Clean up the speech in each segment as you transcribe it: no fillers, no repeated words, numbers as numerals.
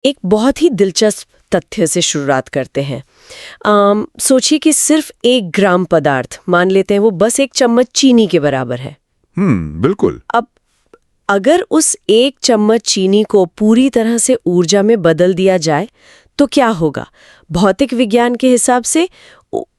एक बहुत ही दिलचस्प तथ्य से शुरुआत करते हैं। सोचिए कि सिर्फ 1 ग्राम पदार्थ, मान लेते हैं वो बस 1 चम्मच चीनी के बराबर है। बिल्कुल। अब अगर उस 1 चम्मच चीनी को पूरी तरह से ऊर्जा में बदल दिया जाए तो क्या होगा? भौतिक विज्ञान के हिसाब से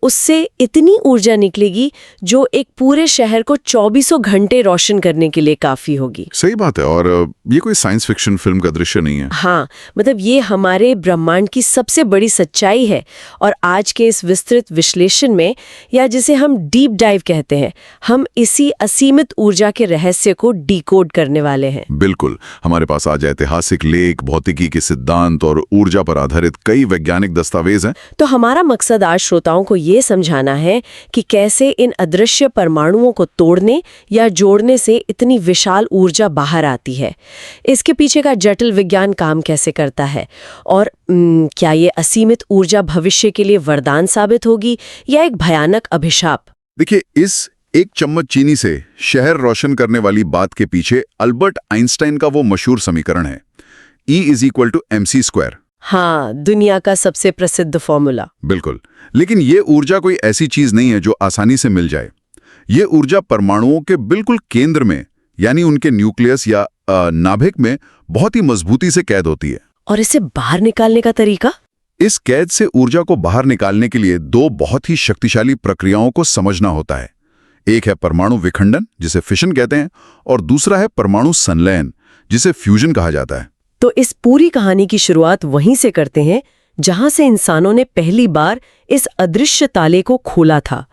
उससे इतनी ऊर्जा निकलेगी जो एक पूरे शहर को 24 घंटे रोशन करने के लिए काफी होगी। सही बात है। और ये कोई साइंस फिक्शन फिल्म का दृश्य नहीं है। हाँ, मतलब ये हमारे ब्रह्मांड की सबसे बड़ी सच्चाई है। और आज के इस विस्तृत विश्लेषण में, या जिसे हम डीप डाइव कहते हैं, हम इसी असीमित ऊर्जा के रहस्य को डिकोड करने वाले हैं। बिल्कुल। हमारे पास आज ऐतिहासिक लेख, भौतिकी के सिद्धांत और ऊर्जा पर आधारित कई वैज्ञानिक दस्तावेज हैं। तो हमारा मकसद आज श्रोताओं को ये समझाना है कि कैसे इन अदृश्य परमाणुओं को तोड़ने या जोड़ने से इतनी विशाल ऊर्जा बाहर आती है। इसके पीछे का जटिल विज्ञान काम कैसे करता है, और क्या ये असीमित ऊर्जा भविष्य के लिए वरदान साबित होगी या एक भयानक अभिशाप? देखिए, इस 1 चम्मच चीनी से शहर रोशन करने वाली बात के पीछे अल्बर्ट आइंस्टाइन का वो मशहूर समीकरण है, E=mc²। हाँ, दुनिया का सबसे प्रसिद्ध फॉर्मूला। बिल्कुल। लेकिन ये ऊर्जा कोई ऐसी चीज नहीं है जो आसानी से मिल जाए। ये ऊर्जा परमाणुओं के बिल्कुल केंद्र में, यानी उनके न्यूक्लियस या नाभिक में बहुत ही मजबूती से कैद होती है। और इसे बाहर निकालने का तरीका? इस कैद से ऊर्जा को बाहर निकालने के लिए 2 बहुत ही शक्तिशाली प्रक्रियाओं को समझना होता है। एक है परमाणु विखंडन, जिसे फिशन कहते हैं, और दूसरा है परमाणु संलयन, जिसे फ्यूजन कहा जाता है। तो इस पूरी कहानी की शुरुआत वहीं से करते हैं जहां से इंसानों ने पहली बार इस अदृश्य ताले को खोला था।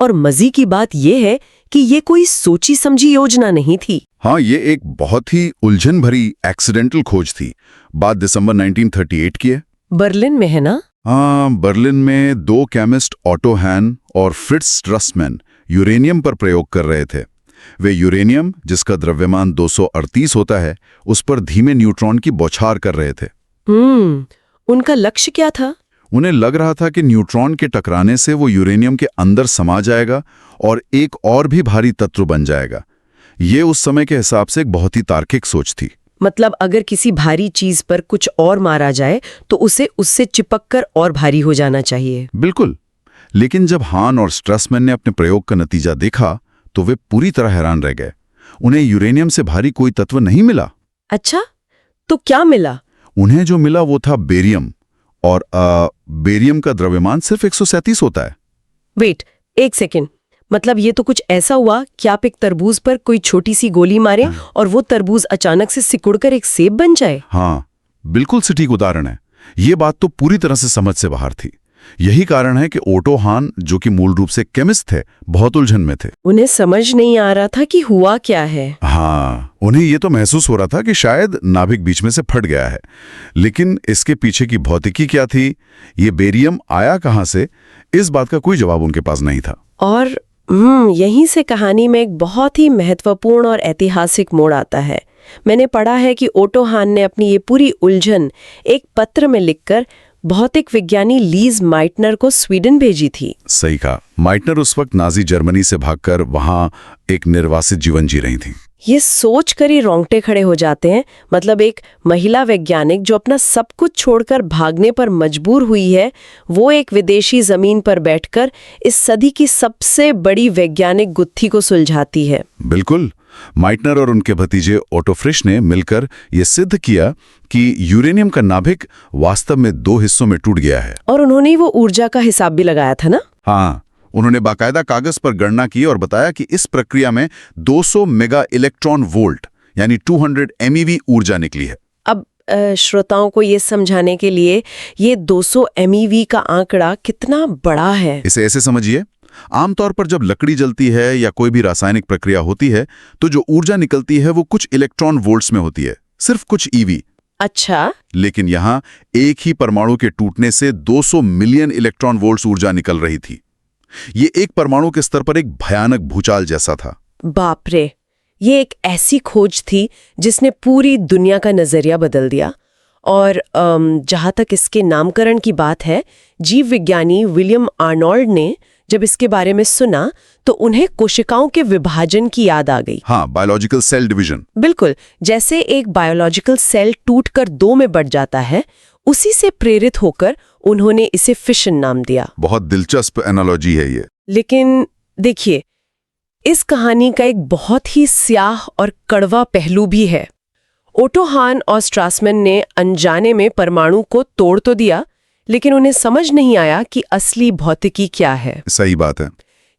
और मजे की बात यह है कि ये कोई सोची समझी योजना नहीं थी। हाँ, ये एक बहुत ही उलझन भरी एक्सीडेंटल खोज थी। बात दिसंबर 1938 की है। बर्लिन में है ना? हाँ, बर्लिन में 2 केमिस्ट ऑटो हैन और फ्रिट्ज स्ट्रसमैन यूरेनियम पर प्रयोग कर रहे थे। वे यूरेनियम, जिसका द्रव्यमान 238 होता है, उस पर धीमे न्यूट्रॉन की बौछार कर रहे थे। उनका लक्ष्य क्या था? उन्हें लग रहा था कि न्यूट्रॉन के टकराने से वो यूरेनियम के अंदर समा जाएगा और एक और भी भारी तत्व बन जाएगा। ये उस समय के हिसाब से एक बहुत ही तार्किक सोच थी। मतलब अगर किसी भारी चीज पर कुछ और मारा जाए तो उसे उससे चिपककर और भारी हो जाना चाहिए। बिल्कुल। लेकिन जब हान और स्ट्रसमैन ने अपने प्रयोग का नतीजा देखा तो वे पूरी तरह हैरान रह गए। उन्हें यूरेनियम से भारी कोई तत्व नहीं मिला। अच्छा, तो क्या मिला? उन्हें जो मिला वो था बेरियम, और बेरियम का द्रव्यमान सिर्फ 137 होता है। Wait, 1 second. मतलब ये तो कुछ ऐसा हुआ कि आप एक तरबूज पर कोई छोटी सी गोली मारें और वो तरबूज अचानक से सिकुड़कर एक सेब बन जाए। हाँ, बिल्कुल सटीक उदाहरण है। ये बात तो पूरी तरह से समझ से बाहर थी। यही कारण है कि ओटो हान, जो कि मूल रूप से केमिस्ट थे, बहुत उलझन में थे। उन्हें समझ नहीं आ रहा था कि हुआ क्या है। हाँ, उन्हें ये तो महसूस हो रहा था कि शायद नाभिक बीच में से फट गया है। लेकिन इसके पीछे की भौतिकी क्या थी, ये बेरियम आया कहां से, इस बात का कोई जवाब उनके पास नहीं था। और यहीं से कहानी में एक बहुत ही महत्वपूर्ण और ऐतिहासिक मोड़ आता है। मैंने पढ़ा है कि ओटो हान ने अपनी ये पूरी उलझन एक पत्र में लिखकर भौतिक विज्ञानी लीज माइटनर को स्वीडन भेजी थी। सही कहा। माइटनर उस वक्त नाजी जर्मनी से भागकर वहां एक निर्वासित जीवन जी रही थी। ये सोच कर ही रोंगटे खड़े हो जाते हैं। मतलब एक महिला वैज्ञानिक जो अपना सब कुछ छोड़कर भागने पर मजबूर हुई है, वो एक विदेशी जमीन पर बैठकर इस सदी की सबसे बड़ी वैज्ञानिक गुत्थी को सुलझाती है। बिल्कुल। माइटनर और उनके भतीजे ओटो फ्रिश ने मिलकर ये सिद्ध किया कि यूरेनियम का नाभिक वास्तव में 2 हिस्सों में टूट गया है। और उन्होंने वो ऊर्जा का हिसाब भी लगाया था ना? हाँ, उन्होंने बाकायदा कागज पर गणना की और बताया कि इस प्रक्रिया में 200 मेगा इलेक्ट्रॉन वोल्ट यानी 200 MeV ऊर्जा निकली है। अब श्रोताओं को ये समझाने के लिए, ये 200 MeV का आंकड़ा कितना बड़ा है, इसे ऐसे समझिए, आमतौर पर जब लकड़ी जलती है या कोई भी रासायनिक प्रक्रिया होती है तो जो ऊर्जा निकलती है वो कुछ इलेक्ट्रॉन वोल्ट्स में होती है, सिर्फ कुछ EV। अच्छा। लेकिन यहाँ एक ही परमाणु के टूटने से 200 मिलियन इलेक्ट्रॉन वोल्ट्स ऊर्जा निकल रही थी। ये एक परमाणु के स्तर पर एक भयानक भूचाल जैसा था। बाप रे, ये एक ऐसी खोज थी जिसने पूरी दुनिया का नजरिया बदल दिया। और जहां तक इसके नामकरण की बात है, जीव विज्ञानी विलियम आर्नोल्ड ने जब इसके बारे में सुना तो उन्हें कोशिकाओं के विभाजन की याद आ गई। हाँ, बायोलॉजिकल सेल डिवीजन। बिल्कुल, जैसे एक बायोलॉजिकल सेल टूटकर दो में बढ़ जाता है, उसी से प्रेरित होकर उन्होंने इसे फिशन नाम दिया। बहुत दिलचस्प एनालॉजी है ये। लेकिन देखिए, इस कहानी का एक बहुत ही स्याह और कड़वा पहलू भी है। ओटो हान और स्ट्रासमैन ने अनजाने में परमाणु को तोड़ तो दिया, लेकिन उन्हें समझ नहीं आया कि असली भौतिकी क्या है। सही बात है।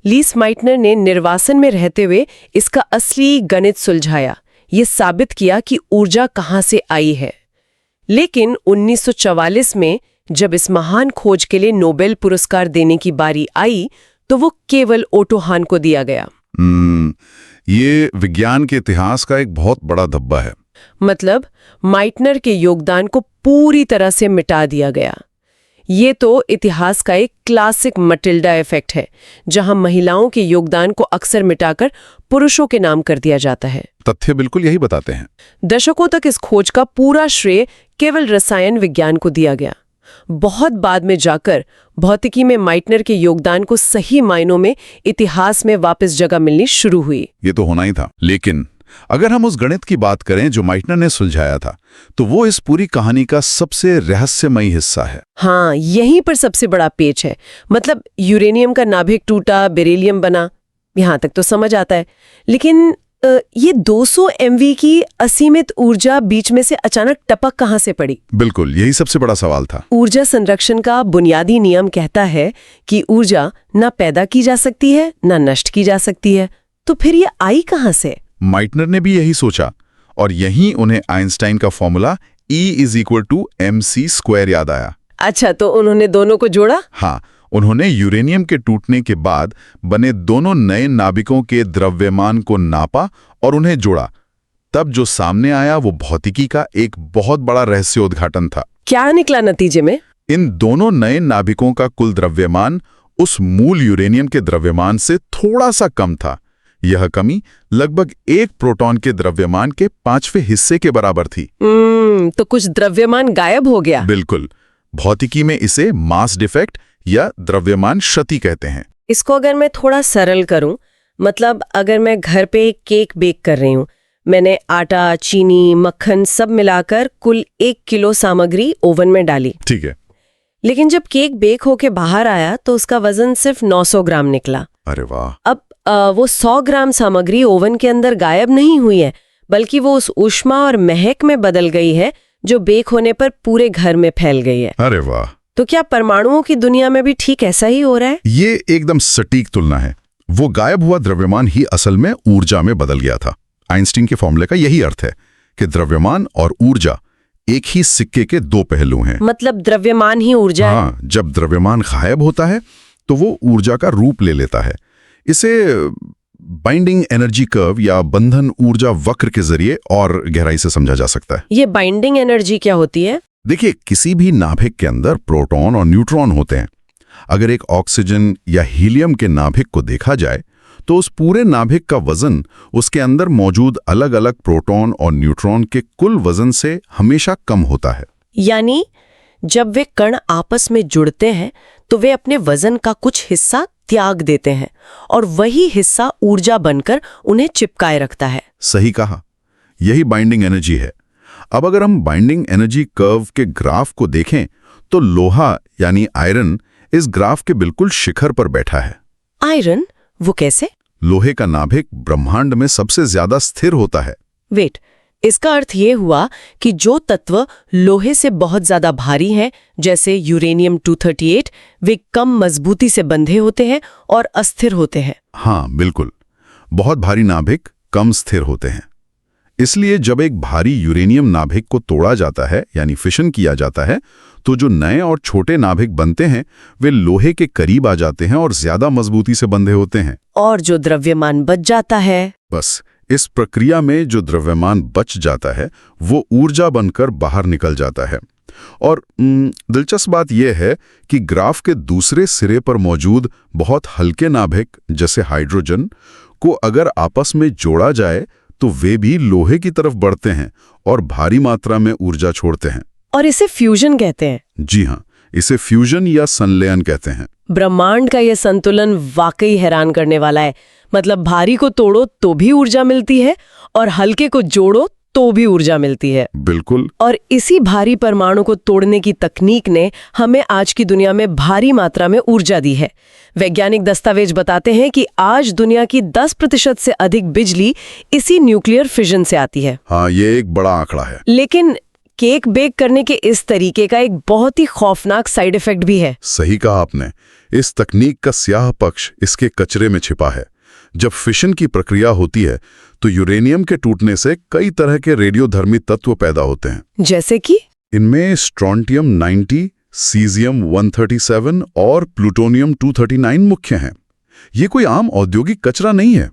लीस माइटनर ने निर्वासन में रहते हुए इसका असली गणित सुलझाया, ये साबित किया कि ऊर्जा कहाँ से आई है। लेकिन 1944 में जब इस महान खोज के लिए नोबेल पुरस्कार देने की बारी आई, तो वो केवल ओटो हान को दिया गया। ये विज्ञान के इतिहास का एक बहुत बड़ा धब्बा है। मतलब माइटनर के योगदान को पूरी तरह से मिटा दिया गया। ये तो इतिहास का एक क्लासिक मटिल्डा इफेक्ट है, जहां महिलाओं के योगदान को अक्सर मिटाकर पुरुषों के नाम कर दिया जाता है। तथ्य बिल्कुल यही बताते हैं। दशकों तक इस खोज का पूरा श्रेय केवल रसायन विज्ञान को दिया गया। बहुत बाद में जाकर भौतिकी में माइटनर के योगदान को सही मायनों में इतिहास में वापस जगह मिलनी शुरू हुई। ये तो होना ही था। लेकिन अगर हम उस गणित की बात करें जो माइटनर ने सुलझाया था, तो वो इस पूरी कहानी का सबसे रहस्यमयी हिस्सा है। हाँ, यहीं पर सबसे बड़ा पेच है। मतलब यूरेनियम का नाभिक टूटा, बेरिलियम बना, यहां तक तो समझ आता है। लेकिन ये 200 MV की असीमित ऊर्जा बीच में से अचानक टपक कहां से पड़ी? बिल्कुल, यही सबसे बड़ा सवाल था। ऊर्जा संरक्षण का बुनियादी नियम कहता है कि ऊर्जा न पैदा की जा सकती है, न नष्ट की जा सकती है। तो फिर ये आई कहां से? माइटनर ने भी यही सोचा, और यहीं उन्हें आइंस्टाइन का फॉर्मूला E=mc² याद आया। अच्छा, तो उन्होंने दोनों को जोड़ा? हाँ, उन्होंने यूरेनियम के टूटने के बाद बने दोनों नए नाभिकों के द्रव्यमान को नापा और उन्हें जोड़ा। तब जो सामने आया वो भौतिकी का एक बहुत बड़ा रहस्योद्घाटन था। क्या निकला नतीजे में? इन दोनों नए नाभिकों का कुल द्रव्यमान उस मूल यूरेनियम के द्रव्यमान से थोड़ा सा कम था। यह कमी लगभग एक प्रोटॉन के द्रव्यमान के 5वें हिस्से के बराबर थी। तो कुछ द्रव्यमान गायब हो गया। बिल्कुल। भौतिकी में इसे मास डिफेक्ट या द्रव्यमान क्षति कहते हैं। इसको अगर मैं थोड़ा सरल करूं, मतलब अगर मैं घर पे एक केक बेक कर रही हूं, मैंने आटा, चीनी, मक्खन सब मिलाकर कुल 1 किलो सामग्री ओवन में डाली। ठीक है। लेकिन जब केक बेक होके बाहर आया तो उसका वजन सिर्फ 900 ग्राम निकला। अरे वाह। अब वो 100 ग्राम सामग्री ओवन के अंदर गायब नहीं हुई है, बल्कि वो उस ऊष्मा और महक में बदल गई है जो बेक होने पर पूरे घर में फैल गई है। अरे वाह। तो क्या परमाणुओं की दुनिया में भी ठीक ऐसा ही हो रहा है? ये एकदम सटीक तुलना है। वो गायब हुआ द्रव्यमान ही असल में ऊर्जा में बदल गया था। आइंस्टीन के फॉर्मूले का यही अर्थ है कि द्रव्यमान और ऊर्जा एक ही सिक्के के दो पहलू हैं। मतलब द्रव्यमान ही ऊर्जा है? हाँ, जब द्रव्यमान गायब होता है तो वो ऊर्जा का रूप ले लेता है। इसे बाइंडिंग एनर्जी कर्व या बंधन ऊर्जा वक्र के जरिए और गहराई से समझा जा सकता है। ये बाइंडिंग एनर्जी क्या होती है? देखिए, किसी भी नाभिक के अंदर प्रोटॉन और न्यूट्रॉन होते हैं। अगर एक ऑक्सीजन या हीलियम के नाभिक को देखा जाए तो उस पूरे नाभिक का वजन उसके अंदर मौजूद अलग अलग प्रोटॉन और न्यूट्रॉन के कुल वजन से हमेशा कम होता है। यानी जब वे कण आपस में जुड़ते हैं तो वे अपने वजन का कुछ हिस्सा त्याग देते हैं और वही हिस्सा ऊर्जा बनकर उन्हें चिपकाए रखता है। सही कहा, यही बाइंडिंग एनर्जी है। अब अगर हम बाइंडिंग एनर्जी कर्व के ग्राफ को देखें तो लोहा यानी आयरन इस ग्राफ के बिल्कुल शिखर पर बैठा है। आयरन? वो कैसे? लोहे का नाभिक ब्रह्मांड में सबसे ज्यादा स्थिर होता है। वेट, इसका अर्थ ये हुआ कि जो तत्व लोहे से बहुत ज्यादा भारी हैं, जैसे यूरेनियम 238, वे कम मजबूती से बंधे होते हैं और अस्थिर होते हैं। हाँ बिल्कुल, बहुत भारी नाभिक कम स्थिर होते हैं। इसलिए जब एक भारी यूरेनियम नाभिक को तोड़ा जाता है यानी फिशन किया जाता है, तो जो नए और छोटे नाभिक बनते हैं वे लोहे के करीब आ जाते हैं और ज्यादा मजबूती से बंधे होते हैं। और जो द्रव्यमान बच जाता है, बस इस प्रक्रिया में जो द्रव्यमान बच जाता है वो ऊर्जा बनकर बाहर निकल जाता है। और दिलचस्प बात यह है कि ग्राफ के दूसरे सिरे पर मौजूद बहुत हल्के नाभिक जैसे हाइड्रोजन को अगर आपस में जोड़ा जाए तो वे भी लोहे की तरफ बढ़ते हैं और भारी मात्रा में ऊर्जा छोड़ते हैं। और इसे फ्यूजन कहते हैं। जी हाँ, इसे फ्यूजन या संलयन कहते हैं। ब्रह्मांड का यह संतुलन वाकई हैरान करने वाला है। मतलब भारी को तोड़ो तो भी ऊर्जा मिलती है और हल्के को जोड़ो तो भी ऊर्जा मिलती है। बिल्कुल। और इसी भारी परमाणु को तोड़ने की तकनीक ने हमें आज की दुनिया में भारी मात्रा में ऊर्जा दी है। वैज्ञानिक दस्तावेज बताते हैं कि आज दुनिया की 10% से अधिक बिजली इसी न्यूक्लियर फिजन से आती है। हाँ, ये एक बड़ा आंकड़ा है। लेकिन केक बेक करने के इस तरीके का एक बहुत ही खौफनाक साइड इफेक्ट भी है। सही कहा आपने। इस तकनीक का स्याह पक्ष इसके कचरे में छिपा है। जब फिशन की प्रक्रिया होती है तो यूरेनियम के टूटने से कई तरह के रेडियोधर्मी तत्व पैदा होते हैं। जैसे कि इनमें स्ट्रोंटियम 90, सीजियम 137 और प्लूटोनियम 239 मुख्य हैं। ये कोई आम औद्योगिक कचरा नहीं है।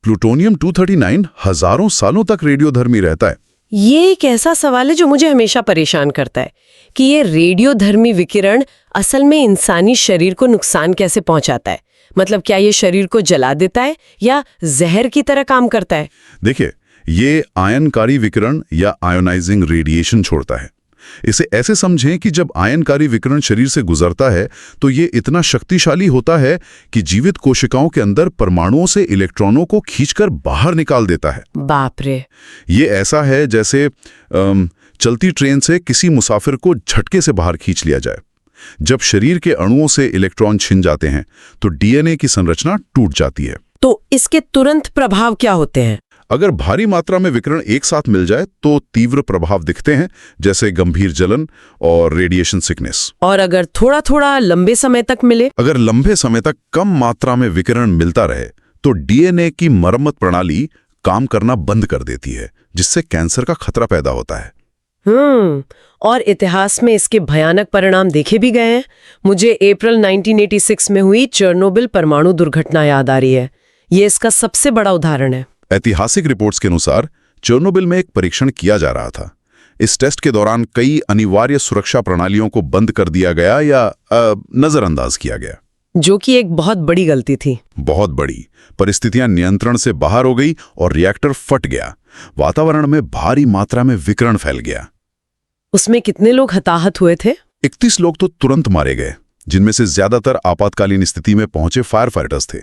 प्लूटोनियम 239 हजारों सालों तक रेडियोधर्मी रहता है। ये एक ऐसा सवाल है जो मुझे हमेशा परेशान करता है कि ये रेडियोधर्मी विकिरण असल में इंसानी शरीर को नुकसान कैसे पहुंचाता है। मतलब क्या ये शरीर को जला देता है या जहर की तरह काम करता है? देखिए, ये आयनकारी विकिरण या आयोनाइजिंग रेडिएशन छोड़ता है। इसे ऐसे समझें कि जब आयनकारी विकिरण शरीर से गुजरता है तो ये इतना शक्तिशाली होता है कि जीवित कोशिकाओं के अंदर परमाणुओं से इलेक्ट्रॉनों को खींचकर बाहर निकाल देता है। बाप रे! ये ऐसा है जैसे चलती ट्रेन से किसी मुसाफिर को झटके से बाहर खींच लिया जाए। जब शरीर के अणुओं से इलेक्ट्रॉन छिन जाते हैं तो डीएनए की संरचना टूट जाती है। तो इसके तुरंत प्रभाव क्या होते हैं? अगर भारी मात्रा में विकिरण एक साथ मिल जाए तो तीव्र प्रभाव दिखते हैं, जैसे गंभीर जलन और रेडिएशन सिकनेस। और अगर थोड़ा थोड़ा लंबे समय तक मिले? अगर लंबे समय तक कम मात्रा में विकिरण मिलता रहे तो डीएनए की मरम्मत प्रणाली काम करना बंद कर देती है, जिससे कैंसर का खतरा पैदा होता है। और इतिहास में इसके भयानक परिणाम देखे भी गए हैं। मुझे अप्रैल 1986 में हुई चेरनोबिल परमाणु दुर्घटना याद आ रही है। ये इसका सबसे बड़ा उदाहरण है। ऐतिहासिक रिपोर्ट्स के अनुसार चेरनोबिल में एक परीक्षण किया जा रहा था। इस टेस्ट के दौरान कई अनिवार्य सुरक्षा प्रणालियों को बंद कर दिया गया या नजरअंदाज किया गया, जो कि एक बहुत बड़ी गलती थी। बहुत बड़ी। परिस्थितियां नियंत्रण से बाहर हो गई और रिएक्टर फट गया। वातावरण में भारी मात्रा में विकिरण फैल गया। उसमें कितने लोग हताहत हुए थे? 31 लोग तो तुरंत मारे गए, जिनमें से ज्यादातर आपातकालीन स्थिति में पहुंचे फायर फाइटर्स थे।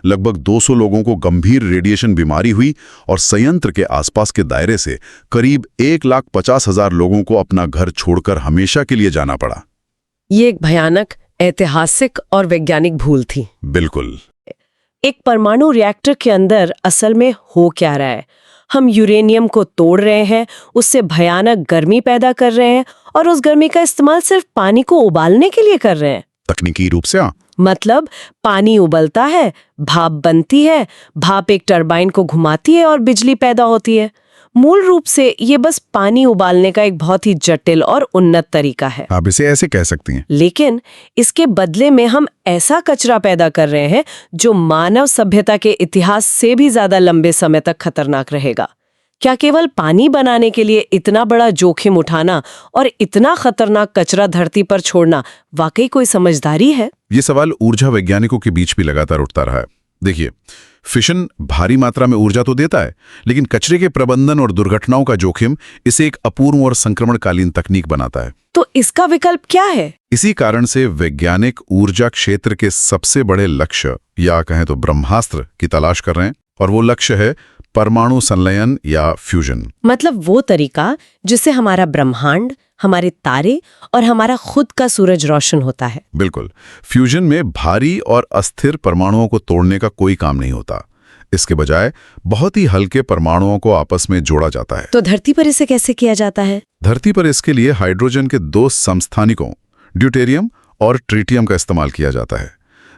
लगभग 200 लोगों को गंभीर रेडिएशन बीमारी हुई और संयंत्र के आसपास के दायरे से करीब 1,50,000 लोगों को अपना घर छोड़कर हमेशा के लिए जाना पड़ा। ये एक भयानक ऐतिहासिक और वैज्ञानिक भूल थी। बिल्कुल। एक परमाणु रिएक्टर के अंदर असल में हो क्या रहा है? हम यूरेनियम को तोड़ रहे हैं, उससे भयानक गर्मी पैदा कर रहे हैं और उस गर्मी का इस्तेमाल सिर्फ पानी को उबालने के लिए कर रहे हैं। तकनीकी रूप से मतलब पानी उबलता है, भाप बनती है, भाप एक टरबाइन को घुमाती है और बिजली पैदा होती है। मूल रूप से ये बस पानी उबालने का एक बहुत ही जटिल और उन्नत तरीका है। आप इसे ऐसे कह सकती हैं। लेकिन इसके बदले में हम ऐसा कचरा पैदा कर रहे हैं जो मानव सभ्यता के इतिहास से भी ज्यादा लंबे समय तक खतरनाक रहेगा। क्या केवल पानी बनाने के लिए इतना बड़ा जोखिम उठाना और इतना खतरनाक कचरा धरती पर छोड़ना वाकई कोई समझदारी है? ये सवाल ऊर्जा वैज्ञानिकों के बीच भी लगातार उठता रहा है। देखिए, फिशन भारी मात्रा में ऊर्जा तो देता है, लेकिन कचरे के प्रबंधन और दुर्घटनाओं का जोखिम इसे एक अपूर्ण और संक्रमणकालीन तकनीक बनाता है। तो इसका विकल्प क्या है? इसी कारण से वैज्ञानिक ऊर्जा क्षेत्र के सबसे बड़े लक्ष्य या कहें तो ब्रह्मास्त्र की तलाश कर रहे हैं, और वो लक्ष्य है परमाणु संलयन या फ्यूजन। मतलब वो तरीका जिससे हमारा ब्रह्मांड, हमारे तारे और हमारा खुद का सूरज रोशन होता है। बिल्कुल। फ्यूजन में भारी और अस्थिर परमाणुओं को तोड़ने का कोई काम नहीं होता। इसके बजाय बहुत ही हल्के परमाणुओं को आपस में जोड़ा जाता है। तो धरती पर इसे कैसे किया जाता है? धरती पर इसके लिए हाइड्रोजन के 2 समस्थानिकों ड्यूटेरियम और ट्रिटियम का इस्तेमाल किया जाता है।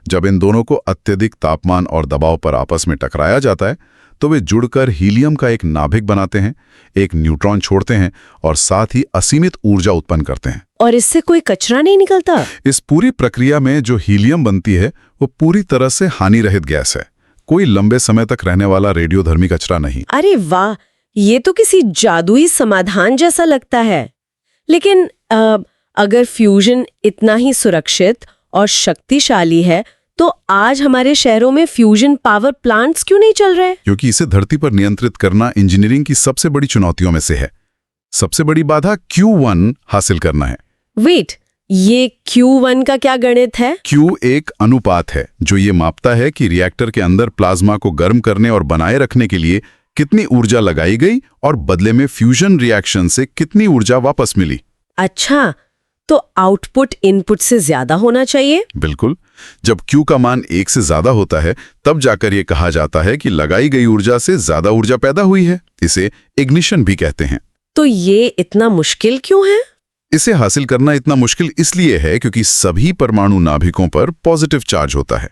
जब इन दोनों को अत्यधिक तापमान और दबाव पर आपस में टकराया जाता है तो वे जुड़कर हीलियम का एक नाभिक बनाते हैं, एक न्यूट्रॉन छोड़ते हैं और साथ ही असीमित ऊर्जा उत्पन्न करते हैं। और इससे कोई कचरा नहीं निकलता? इस पूरी प्रक्रिया में जो हीलियम बनती है वो पूरी तरह से हानि रहित गैस है। कोई लंबे समय तक रहने वाला रेडियोधर्मी कचरा नहीं। अरे वाह, ये तो किसी जादुई समाधान जैसा लगता है। लेकिन अगर फ्यूजन इतना ही सुरक्षित और शक्तिशाली है तो आज हमारे शहरों में फ्यूजन पावर प्लांट्स क्यों नहीं चल रहे? क्योंकि इसे धरती पर नियंत्रित करना इंजीनियरिंग की सबसे बड़ी चुनौतियों में से है। सबसे बड़ी बाधा Q1 हासिल करना है। वेट, ये Q1 का क्या गणित है? Q एक अनुपात है जो ये मापता है कि रिएक्टर के अंदर प्लाज्मा को गर्म करने और बनाए रखने के लिए कितनी ऊर्जा लगाई गई और बदले में फ्यूजन रिएक्शन से कितनी ऊर्जा वापस मिली। अच्छा, तो आउटपुट इनपुट से ज्यादा होना चाहिए? बिल्कुल। जब Q का मान 1 से ज्यादा होता है तब जाकर ये कहा जाता है कि लगाई गई ऊर्जा से ज्यादा ऊर्जा पैदा हुई है। इसे इग्निशन भी कहते हैं। तो ये इतना मुश्किल क्यों है? इसे हासिल करना इतना मुश्किल इसलिए है क्योंकि सभी परमाणु नाभिकों पर पॉजिटिव चार्ज होता है।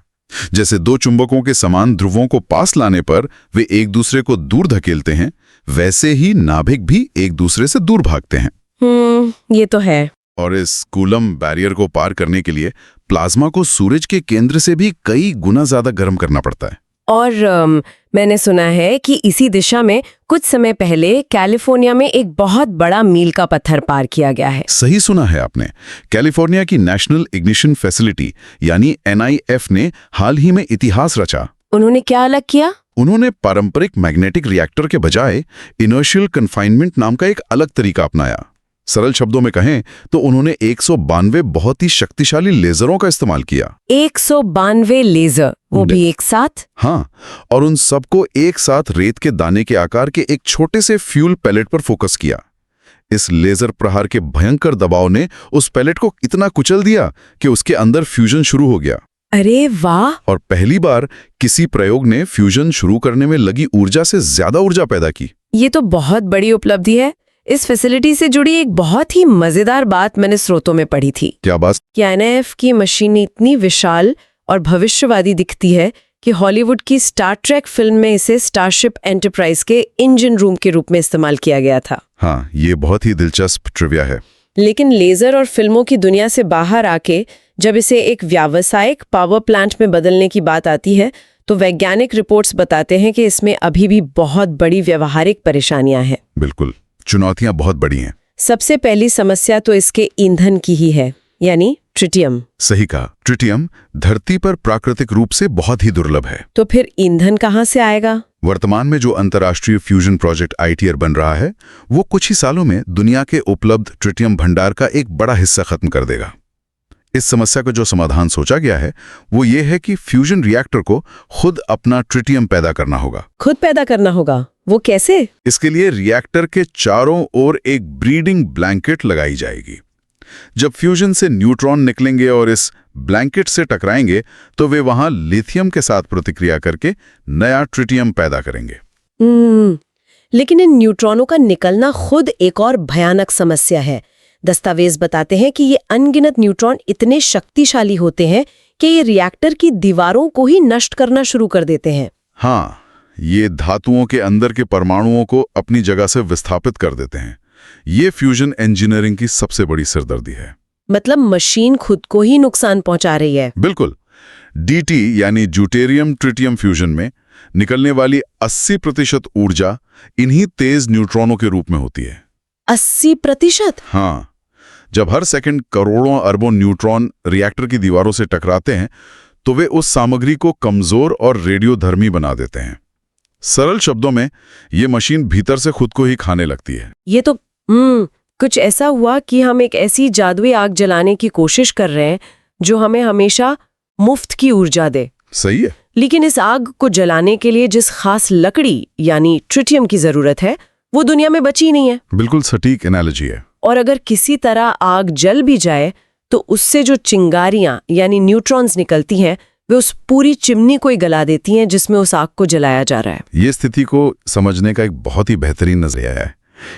जैसे दो चुंबकों के समान ध्रुवों को पास लाने पर वे एक दूसरे को दूर धकेलते हैं, वैसे ही नाभिक भी एक दूसरे से दूर भागते हैं। ये तो है। और इस कूलम बैरियर को पार करने के लिए प्लाज्मा को सूरज के केंद्र से भी कई गुना ज्यादा गर्म करना पड़ता है। और मैंने सुना है कि इसी दिशा में कुछ समय पहले कैलिफोर्निया में एक बहुत बड़ा मील का पत्थर पार किया गया है। सही सुना है आपने। कैलिफोर्निया की नेशनल इग्निशन फैसिलिटी यानी NIF ने हाल ही में इतिहास रचा। उन्होंने क्या अलग किया? उन्होंने पारंपरिक मैग्नेटिक रिएक्टर के बजाय इनर्शियल कन्फाइनमेंट नाम का एक अलग तरीका अपनाया। सरल शब्दों में कहें तो उन्होंने 192 बहुत ही शक्तिशाली लेजरों का इस्तेमाल किया। 192 लेजर, वो भी एक साथ? हाँ, और उन सबको एक साथ रेत के दाने के आकार के एक छोटे से फ्यूल पैलेट पर फोकस किया। इस लेजर प्रहार के भयंकर दबाव ने उस पैलेट को इतना कुचल दिया कि उसके अंदर फ्यूजन शुरू हो गया। अरे वाह! और पहली बार किसी प्रयोग ने फ्यूजन शुरू करने में लगी ऊर्जा से ज्यादा ऊर्जा पैदा की। ये तो बहुत बड़ी उपलब्धि है। इस फैसिलिटी से जुड़ी एक बहुत ही मजेदार बात मैंने स्रोतों में पढ़ी थी। क्या बात? कि NIF की मशीन इतनी विशाल और भविष्यवादी दिखती है कि हॉलीवुड की स्टार ट्रेक फिल्म में इसे स्टारशिप एंटरप्राइज के इंजन रूम के रूप में इस्तेमाल किया गया था। हाँ, ये बहुत ही दिलचस्प ट्रिविया है। लेकिन लेजर और फिल्मों की दुनिया से बाहर आके जब इसे एक व्यावसायिक पावर प्लांट में बदलने की बात आती है तो वैज्ञानिक रिपोर्ट्स बताते हैं कि इसमें अभी भी बहुत बड़ी व्यावहारिक परेशानियां हैं। बिल्कुल, चुनौतियां बहुत बड़ी हैं। सबसे पहली समस्या तो इसके ईंधन की ही है, यानी ट्रिटियम। सही कहा। ट्रिटियम धरती पर प्राकृतिक रूप से बहुत ही दुर्लभ है। तो फिर ईंधन कहाँ से आएगा? वर्तमान में जो अंतर्राष्ट्रीय फ्यूजन प्रोजेक्ट ITER बन रहा है वो कुछ ही सालों में दुनिया के उपलब्ध ट्रिटियम भंडार का एक बड़ा हिस्सा खत्म कर देगा। इस समस्या का जो समाधान सोचा गया है वो ये है कि फ्यूजन रिएक्टर को खुद अपना ट्रिटियम पैदा करना होगा। खुद पैदा करना होगा? वो कैसे? इसके लिए रिएक्टर के चारों ओर एक ब्रीडिंग ब्लैंकेट लगाई जाएगी। जब फ्यूजन से न्यूट्रॉन निकलेंगे और इस ब्लैंकेट से टकराएंगे तो वे वहां लिथियम के साथ प्रतिक्रिया करके नया ट्रिटियम पैदा करेंगे। लेकिन इन न्यूट्रॉनों का निकलना खुद एक और भयानक समस्या है। दस्तावेज बताते हैं कि ये अनगिनत न्यूट्रॉन इतने शक्तिशाली होते हैं कि ये रिएक्टर की दीवारों को ही नष्ट करना शुरू कर देते हैं। हाँ, ये धातुओं के अंदर के परमाणुओं को अपनी जगह से विस्थापित कर देते हैं। ये फ्यूजन इंजीनियरिंग की सबसे बड़ी सिरदर्दी है। मतलब मशीन खुद को ही नुकसान पहुंचा रही है। बिल्कुल। DT यानी ड्यूटेरियम ट्रिटियम फ्यूजन में निकलने वाली 80% ऊर्जा इन्हीं तेज न्यूट्रॉनों के रूप में होती है। 80%? हाँ, जब हर सेकंड करोड़ों अरबों न्यूट्रॉन रिएक्टर की दीवारों से टकराते हैं तो वे उस सामग्री को कमजोर और रेडियोधर्मी बना देते हैं। सरल शब्दों में ये मशीन भीतर से खुद को ही खाने लगती है। ये तो कुछ ऐसा हुआ कि हम एक ऐसी जादुई आग जलाने की कोशिश कर रहे हैं जो हमें हमेशा मुफ्त की ऊर्जा दे। सही है। लेकिन इस आग को जलाने के लिए जिस खास लकड़ी यानी ट्रिटियम की जरूरत है वो दुनिया में बची नहीं है। बिल्कुल सटीक एनालॉजी है। और अगर किसी तरह आग जल भी जाए तो उससे जो चिंगारियां यानी न्यूट्रॉन्स निकलती हैं वे उस पूरी चिमनी को ही गला देती हैं जिसमें उस आग को जलाया जा रहा है। ये स्थिति को समझने का एक बहुत ही बेहतरीन नजरिया है।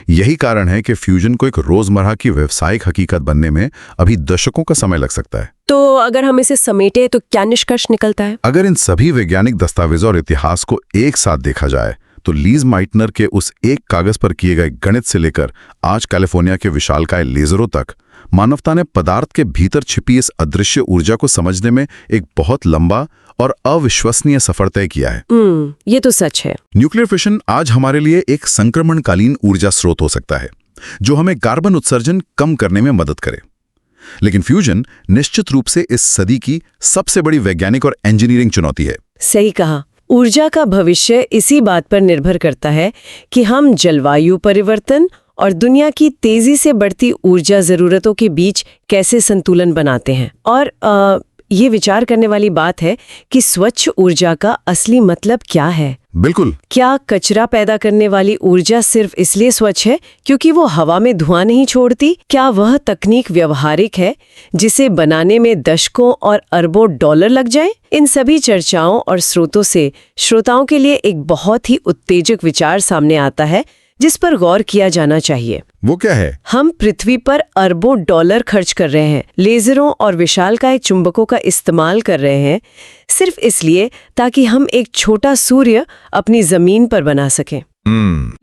यही कारण है कि फ्यूजन को एक रोजमर्रा की व्यावसायिक हकीकत बनने में अभी दशकों का समय लग सकता है। तो अगर हम इसे समेटे तो क्या निष्कर्ष निकलता है? अगर इन सभी वैज्ञानिक दस्तावेजों और इतिहास को एक साथ देखा जाए तो लीज माइटनर के उस एक कागज पर किए गए गणित से लेकर आज कैलिफोर्निया के विशालकाय लेजरों तक मानवता ने पदार्थ के भीतर छिपी इस अदृश्य ऊर्जा को समझने में एक बहुत लंबा और अविश्वसनीय सफर तय किया है। ये तो सच है। न्यूक्लियर फिशन आज हमारे लिए एक संक्रमणकालीन ऊर्जा स्रोत हो सकता है जो हमें कार्बन उत्सर्जन कम करने में मदद करे। लेकिन फ्यूजन निश्चित रूप से इस सदी की सबसे बड़ी वैज्ञानिक और इंजीनियरिंग चुनौती है। सही कहा। ऊर्जा का भविष्य इसी बात पर निर्भर करता है कि हम जलवायु परिवर्तन और दुनिया की तेजी से बढ़ती ऊर्जा जरूरतों के बीच कैसे संतुलन बनाते हैं। और ये विचार करने वाली बात है कि स्वच्छ ऊर्जा का असली मतलब क्या है। बिल्कुल। क्या कचरा पैदा करने वाली ऊर्जा सिर्फ इसलिए स्वच्छ है क्योंकि वो हवा में धुआं नहीं छोड़ती? क्या वह तकनीक व्यवहारिक है जिसे बनाने में दशकों और अरबों डॉलर लग जाएं? इन सभी चर्चाओं और स्रोतों से श्रोताओं के लिए एक बहुत ही उत्तेजक विचार सामने आता है जिस पर गौर किया जाना चाहिए। वो क्या है? हम पृथ्वी पर अरबों डॉलर खर्च कर रहे हैं, लेजरों और विशालकाय चुंबकों का इस्तेमाल कर रहे हैं, सिर्फ इसलिए ताकि हम एक छोटा सूर्य अपनी जमीन पर बना सकें।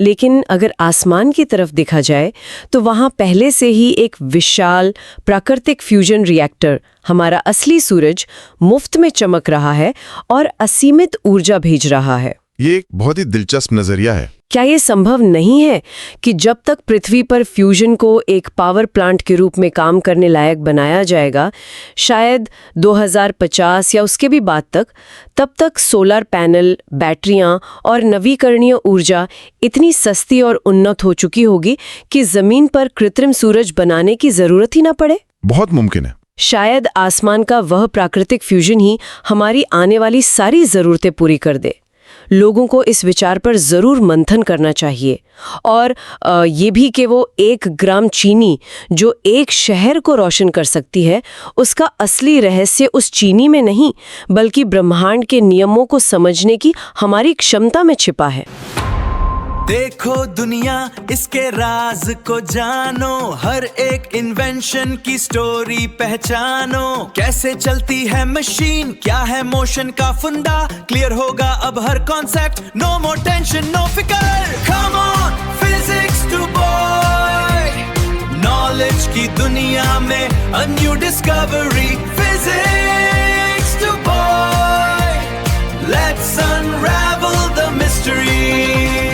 लेकिन अगर आसमान की तरफ देखा जाए तो वहां पहले से ही एक विशाल प्राकृतिक फ्यूजन रिएक्टर, हमारा असली सूरज, मुफ्त में चमक रहा है और असीमित ऊर्जा भेज रहा है। ये एक बहुत ही दिलचस्प नजरिया है। क्या ये संभव नहीं है कि जब तक पृथ्वी पर फ्यूजन को एक पावर प्लांट के रूप में काम करने लायक बनाया जाएगा, शायद 2050 या उसके भी बाद तक, तब तक सोलर पैनल, बैटरियां और नवीकरणीय ऊर्जा इतनी सस्ती और उन्नत हो चुकी होगी कि जमीन पर कृत्रिम सूरज बनाने की जरूरत ही ना पड़े? बहुत मुमकिन है। शायद आसमान का वह प्राकृतिक फ्यूजन ही हमारी आने वाली सारी जरूरतें पूरी कर दे। लोगों को इस विचार पर जरूर मंथन करना चाहिए। और ये भी कि वो 1 ग्राम चीनी जो एक शहर को रोशन कर सकती है, उसका असली रहस्य उस चीनी में नहीं बल्कि ब्रह्मांड के नियमों को समझने की हमारी क्षमता में छिपा है। देखो दुनिया, इसके राज को जानो, हर एक इन्वेंशन की स्टोरी पहचानो। कैसे चलती है मशीन, क्या है मोशन का फंडा, क्लियर होगा अब हर concept. No more tension, no फिकर, come on physics to boy. Knowledge की दुनिया में a new discovery, physics to boy. Let's unravel the mystery.